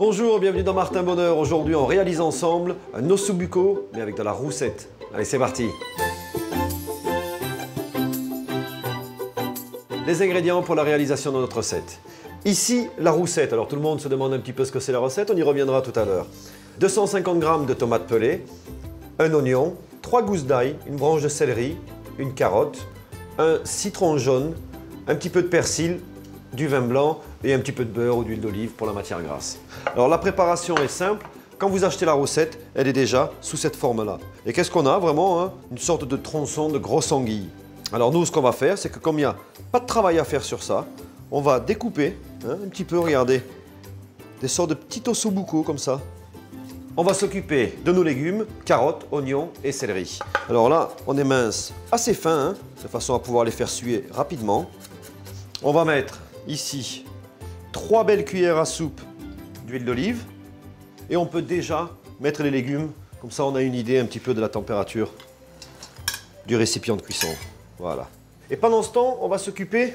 Bonjour, bienvenue dans Martin Bonheur. Aujourd'hui, on réalise ensemble un ossobuco, mais avec de la roussette. Allez, c'est parti. Les ingrédients pour la réalisation de notre recette. Ici, la roussette. Alors, tout le monde se demande un petit peu ce que c'est la recette. On y reviendra tout à l'heure. 250 g de tomates pelées, un oignon, 3 gousses d'ail, une branche de céleri, une carotte, un citron jaune, un petit peu de persil, du vin blanc et un petit peu de beurre ou d'huile d'olive pour la matière grasse. Alors la préparation est simple. Quand vous achetez la roussette, elle est déjà sous cette forme-là. Et qu'est-ce qu'on a vraiment hein? Une sorte de tronçon de grosse anguille. Alors nous, ce qu'on va faire, c'est que comme il n'y a pas de travail à faire sur ça, on va découper hein, un petit peu, regardez, des sortes de petits ossobuco comme ça. On va s'occuper de nos légumes, carottes, oignons et céleri. Alors là, on émince assez fin, hein, de façon à pouvoir les faire suer rapidement. On va mettre ici 3 belles cuillères à soupe d'huile d'olive et on peut déjà mettre les légumes, comme ça on a une idée un petit peu de la température du récipient de cuisson. Voilà. Et pendant ce temps, on va s'occuper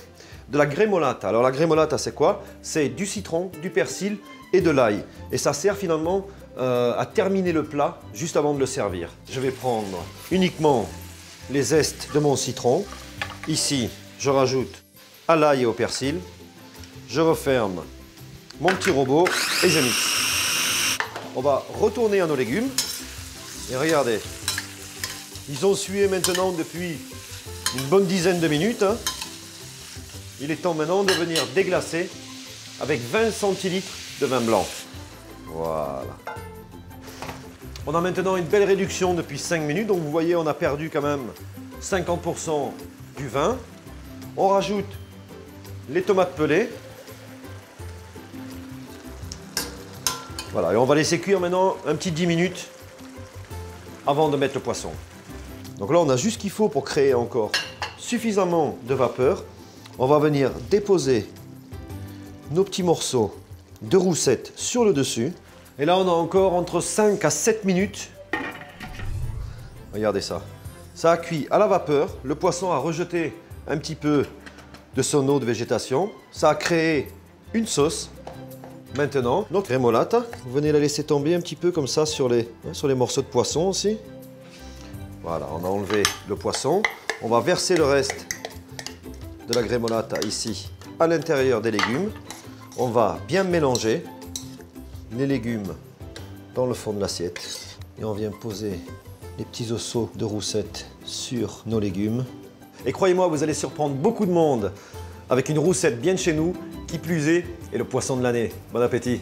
de la grémolata. Alors la grémolata, c'est quoi? C'est du citron, du persil et de l'ail. Et ça sert finalement à terminer le plat juste avant de le servir. Je vais prendre uniquement les zestes de mon citron. Ici, je rajoute à l'ail et au persil. Je referme mon petit robot et je mixe. On va retourner à nos légumes. Et regardez, ils ont sué maintenant depuis une bonne dizaine de minutes. Hein. Il est temps maintenant de venir déglacer avec 20 centilitres de vin blanc. Voilà. On a maintenant une belle réduction depuis 5 minutes. Donc vous voyez, on a perdu quand même 50% du vin. On rajoute les tomates pelées. Voilà, et on va laisser cuire maintenant un petit 10 minutes avant de mettre le poisson. Donc là, on a juste ce qu'il faut pour créer encore suffisamment de vapeur. On va venir déposer nos petits morceaux de roussette sur le dessus. Et là, on a encore entre 5 à 7 minutes. Regardez ça. Ça a cuit à la vapeur. Le poisson a rejeté un petit peu de son eau de végétation. Ça a créé une sauce. Maintenant, notre grémolata, vous venez la laisser tomber un petit peu comme ça sur les morceaux de poisson aussi. Voilà, on a enlevé le poisson. On va verser le reste de la grémolata ici à l'intérieur des légumes. On va bien mélanger les légumes dans le fond de l'assiette. Et on vient poser les petits osseaux de roussette sur nos légumes. Et croyez-moi, vous allez surprendre beaucoup de monde avec une roussette bien de chez nous, qui plus est le poisson de l'année. Bon appétit!